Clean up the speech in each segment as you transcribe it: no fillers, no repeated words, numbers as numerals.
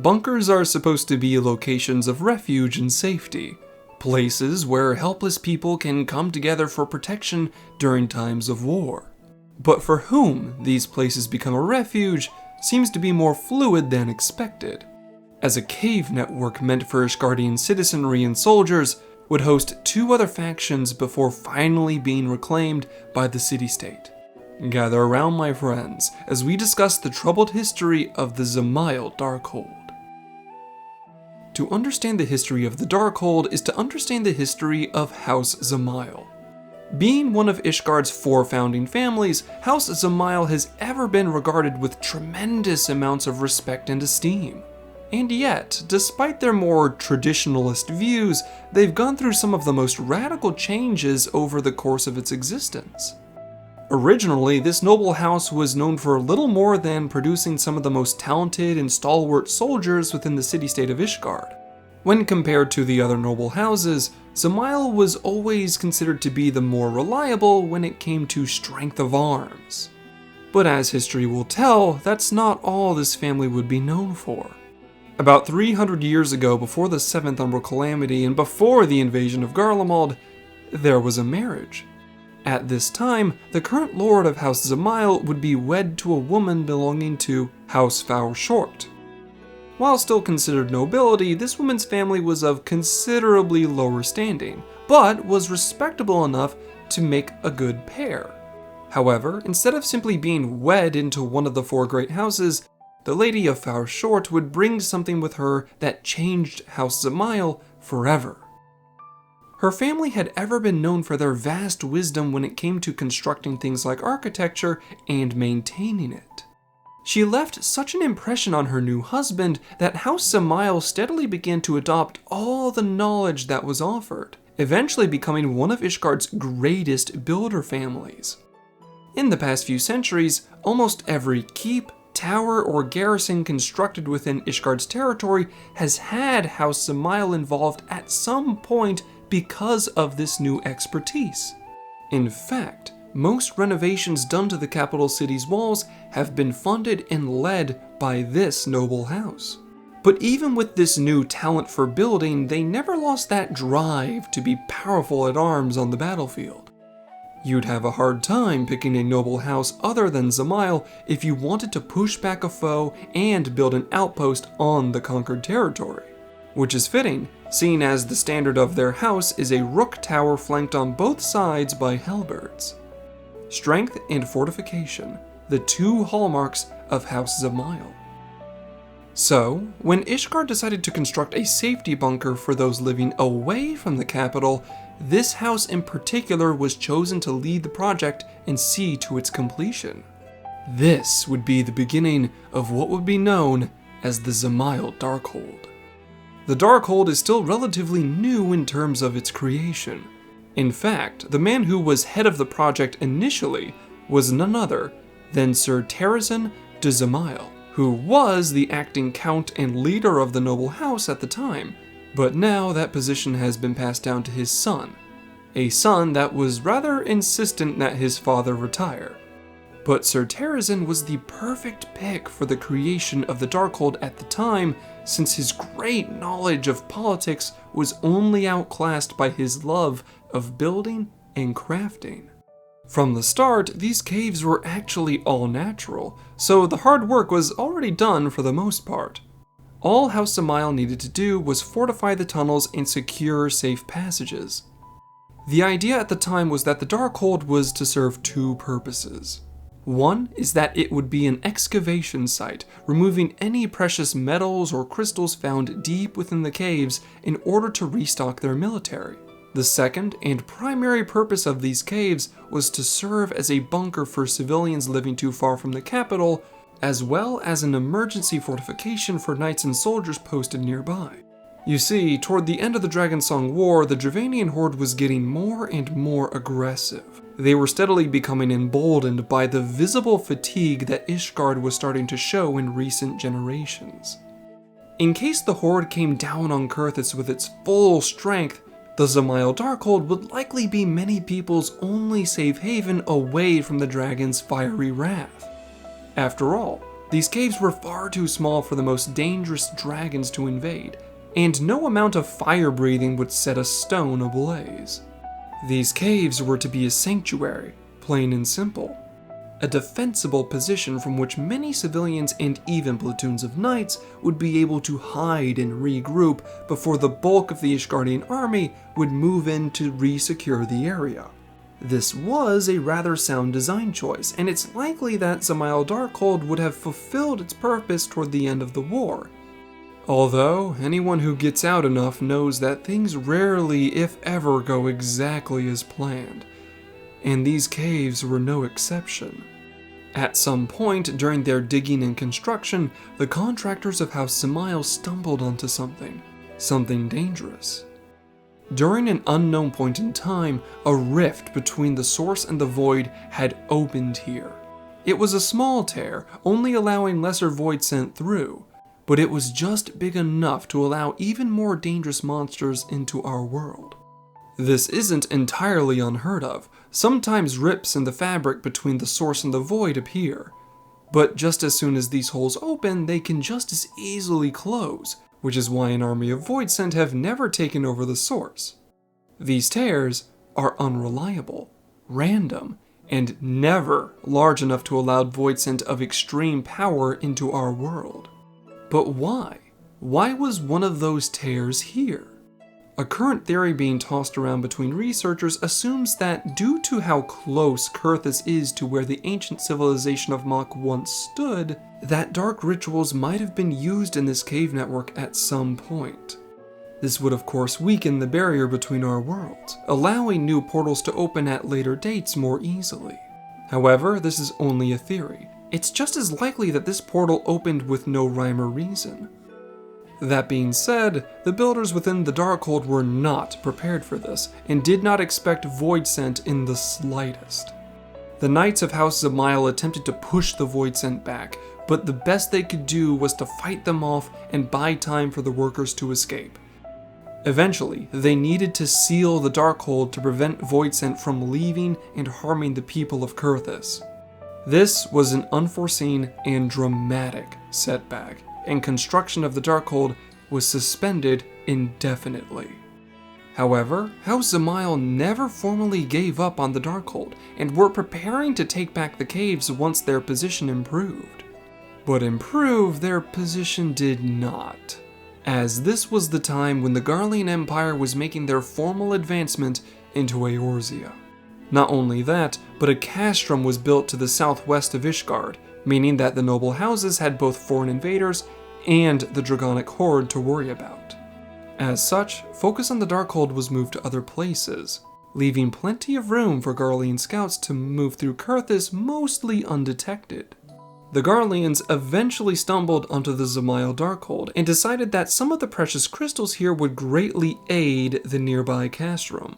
bunkers are supposed to be locations of refuge and safety, places where helpless people can come together for protection during times of war. But for whom these places become a refuge seems to be more fluid than expected, as a cave network meant for Ishgardian citizenry and soldiers would host 2 other factions before finally being reclaimed by the city-state. Gather around, my friends, as we discuss the troubled history of the Dzemael Darkhold. To understand the history of the Darkhold is to understand the history of House Dzemael. Being one of Ishgard's 4 founding families, House Dzemael has ever been regarded with tremendous amounts of respect and esteem. And yet, despite their more traditionalist views, they've gone through some of the most radical changes over the course of its existence. Originally, this noble house was known for little more than producing some of the most talented and stalwart soldiers within the city-state of Ishgard. When compared to the other noble houses, Dzemael was always considered to be the more reliable when it came to strength of arms. But as history will tell, that's not all this family would be known for. About 300 years ago, before the 7th Umbral Calamity and before the invasion of Garlemald, there was a marriage. At this time, the current lord of House Dzemael would be wed to a woman belonging to House Faurshort. While still considered nobility, this woman's family was of considerably lower standing, but was respectable enough to make a good pair. However, instead of simply being wed into one of the 4 great houses, the Lady of Faurshort would bring something with her that changed House Dzemael forever. Her family had ever been known for their vast wisdom when it came to constructing things like architecture and maintaining it. She left such an impression on her new husband that House Dzemael steadily began to adopt all the knowledge that was offered, eventually becoming one of Ishgard's greatest builder families. In the past few centuries, almost every keep, tower, or garrison constructed within Ishgard's territory has had House Dzemael involved at some point because of this new expertise. In fact, most renovations done to the capital city's walls have been funded and led by this noble house. But even with this new talent for building, they never lost that drive to be powerful at arms on the battlefield. You'd have a hard time picking a noble house other than Dzemael if you wanted to push back a foe and build an outpost on the conquered territory. Which is fitting, seeing as the standard of their house is a rook tower flanked on both sides by halberds. Strength and fortification, the 2 hallmarks of House Dzemael. So, when Ishgard decided to construct a safety bunker for those living away from the capital, this house in particular was chosen to lead the project and see to its completion. This would be the beginning of what would be known as the Dzemael Darkhold. The Darkhold is still relatively new in terms of its creation. In fact, the man who was head of the project initially was none other than Sir Terrazin de Dzemael, who was the acting count and leader of the noble house at the time, but now that position has been passed down to his son, a son that was rather insistent that his father retire. But Sir Terrazin was the perfect pick for the creation of the Darkhold at the time, since his great knowledge of politics was only outclassed by his love of building and crafting. From the start, these caves were actually all natural, so the hard work was already done for the most part. All House Dzemael needed to do was fortify the tunnels and secure safe passages. The idea at the time was that the Darkhold was to serve 2 purposes. One is that it would be an excavation site, removing any precious metals or crystals found deep within the caves in order to restock their military. The second and primary purpose of these caves was to serve as a bunker for civilians living too far from the capital, as well as an emergency fortification for knights and soldiers posted nearby. You see, toward the end of the Dragonsong War, the Dravanian horde was getting more and more aggressive. They were steadily becoming emboldened by the visible fatigue that Ishgard was starting to show in recent generations. In case the horde came down on Coerthas with its full strength, the Dzemael Darkhold would likely be many people's only safe haven away from the dragon's fiery wrath. After all, These caves were far too small for the most dangerous dragons to invade, and no amount of fire breathing would set a stone ablaze. These caves were to be a sanctuary, plain and simple. A defensible position from which many civilians and even platoons of knights would be able to hide and regroup before the bulk of the Ishgardian army would move in to re-secure the area. This was a rather sound design choice, and it's likely that Dzemael Darkhold would have fulfilled its purpose toward the end of the war. Although, anyone who gets out enough knows that things rarely, if ever, go exactly as planned. And these caves were no exception. At some point during their digging and construction, the contractors of House Dzemael stumbled onto something dangerous. During an unknown point in time, a rift between the source and the void had opened here. It was a small tear, only allowing lesser void sent through, but it was just big enough to allow even more dangerous monsters into our world. This isn't entirely unheard of. Sometimes rips in the fabric between the source and the void appear, but just as soon as these holes open, they can just as easily close, which is why an army of Voidsent have never taken over the source. These tears are unreliable, random, and never large enough to allow Voidsent of extreme power into our world. But why? Why was one of those tears here? A current theory being tossed around between researchers assumes that due to how close Coerthas is to where the ancient civilization of Mach once stood, that dark rituals might have been used in this cave network at some point. This would of course weaken the barrier between our worlds, allowing new portals to open at later dates more easily. However, this is only a theory. It's just as likely that this portal opened with no rhyme or reason. That being said, the builders within the Darkhold were not prepared for this, and did not expect Voidsent in the slightest. The Knights of House Dzemael attempted to push the Voidsent back, but the best they could do was to fight them off and buy time for the workers to escape. Eventually, they needed to seal the Darkhold to prevent Voidsent from leaving and harming the people of Coerthas. This was an unforeseen and dramatic setback, and construction of the Darkhold was suspended indefinitely. However, House Dzemael never formally gave up on the Darkhold, and were preparing to take back the caves once their position improved. But improve their position did not, as this was the time when the Garlean Empire was making their formal advancement into Eorzea. Not only that, but a castrum was built to the southwest of Ishgard, meaning that the noble houses had both foreign invaders and the Dragonic Horde to worry about. As such, focus on the Darkhold was moved to other places, leaving plenty of room for Garlean scouts to move through Coerthas mostly undetected. The Garleans eventually stumbled onto the Dzemael Darkhold and decided that some of the precious crystals here would greatly aid the nearby castrum.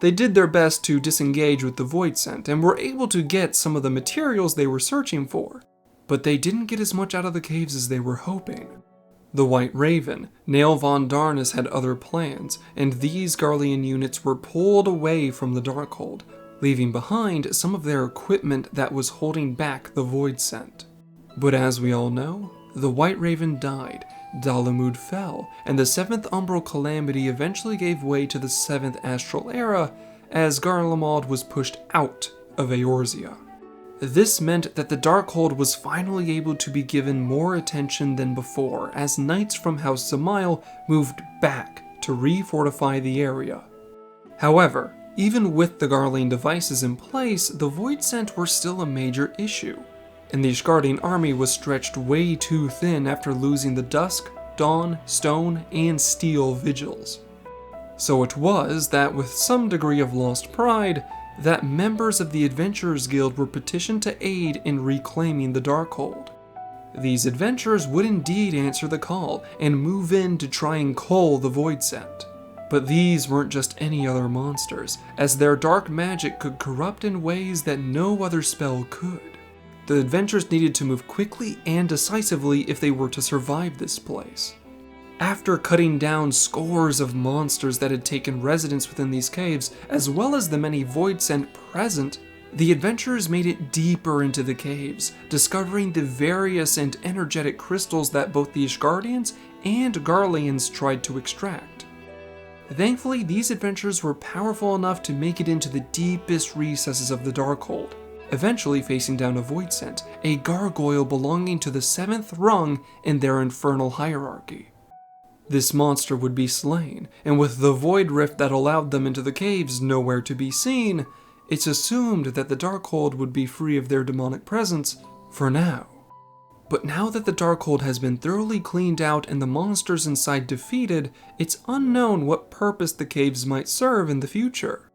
They did their best to disengage with the Voidsent and were able to get some of the materials they were searching for, but they didn't get as much out of the caves as they were hoping. The White Raven, Nael von Darnus had other plans, and these Garlean units were pulled away from the Darkhold, leaving behind some of their equipment that was holding back the Voidsent. But as we all know, the White Raven died, Dalamud fell, and the 7th Umbral Calamity eventually gave way to the 7th Astral Era as Garlemald was pushed out of Eorzea. This meant that the Darkhold was finally able to be given more attention than before as knights from House Dzemael moved back to refortify the area. However, even with the Garlean devices in place, the Voidsent were still a major issue, and the Ishgardian army was stretched way too thin after losing the Dusk, Dawn, Stone, and Steel vigils. So it was that with some degree of lost pride, that members of the Adventurers Guild were petitioned to aid in reclaiming the Darkhold. These adventurers would indeed answer the call and move in to try and cull the Voidsent. But these weren't just any other monsters, as their dark magic could corrupt in ways that no other spell could. The adventurers needed to move quickly and decisively if they were to survive this place. After cutting down scores of monsters that had taken residence within these caves, as well as the many Voidsent present, The adventurers made it deeper into the caves, discovering the various and energetic crystals that both the Ishgardians and Garleans tried to extract. Thankfully, these adventurers were powerful enough to make it into the deepest recesses of the Darkhold, eventually facing down a Voidsent, a gargoyle belonging to the 7th rung in their infernal hierarchy. This monster would be slain, and with the void rift that allowed them into the caves nowhere to be seen, it's assumed that the Darkhold would be free of their demonic presence for now. But now that the Darkhold has been thoroughly cleaned out and the monsters inside defeated, it's unknown what purpose the caves might serve in the future.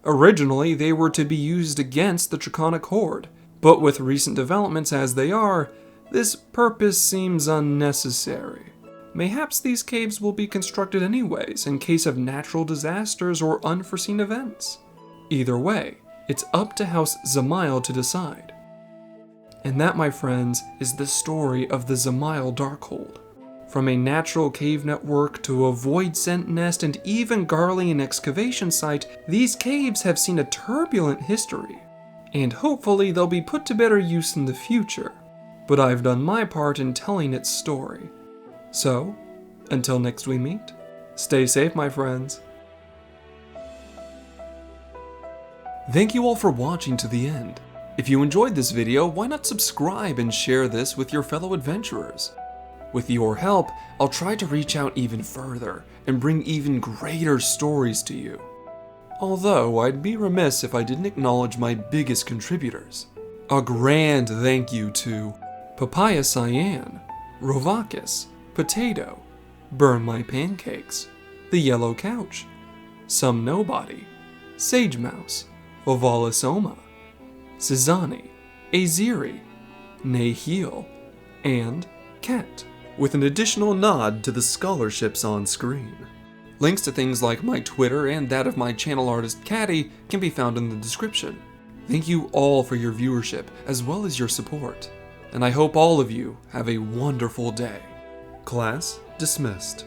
Originally, they were to be used against the Draconic Horde, but with recent developments as they are, this purpose seems unnecessary. Mayhaps these caves will be constructed anyways in case of natural disasters or unforeseen events. Either way, it's up to House Dzemael to decide. And that, my friends, is the story of the Dzemael Darkhold. From a natural cave network to a Voidsent nest and even Garlean excavation site, these caves have seen a turbulent history, and hopefully they'll be put to better use in the future. But I've done my part in telling its story. So, until next we meet, stay safe, my friends. Thank you all for watching to the end. If you enjoyed this video, why not subscribe and share this with your fellow adventurers? With your help, I'll try to reach out even further and bring even greater stories to you. Although, I'd be remiss if I didn't acknowledge my biggest contributors. A grand thank you to Papaya Cyan, Rovakis, Potato, Burn My Pancakes, The Yellow Couch, Some Nobody, Sage Mouse, Vovala Soma, Cizani, Aziri, Nahil, and Ket, with an additional nod to the scholarships on screen. Links to things like my Twitter and that of my channel artist Caddy can be found in the description. Thank you all for your viewership as well as your support, and I hope all of you have a wonderful day. Class dismissed.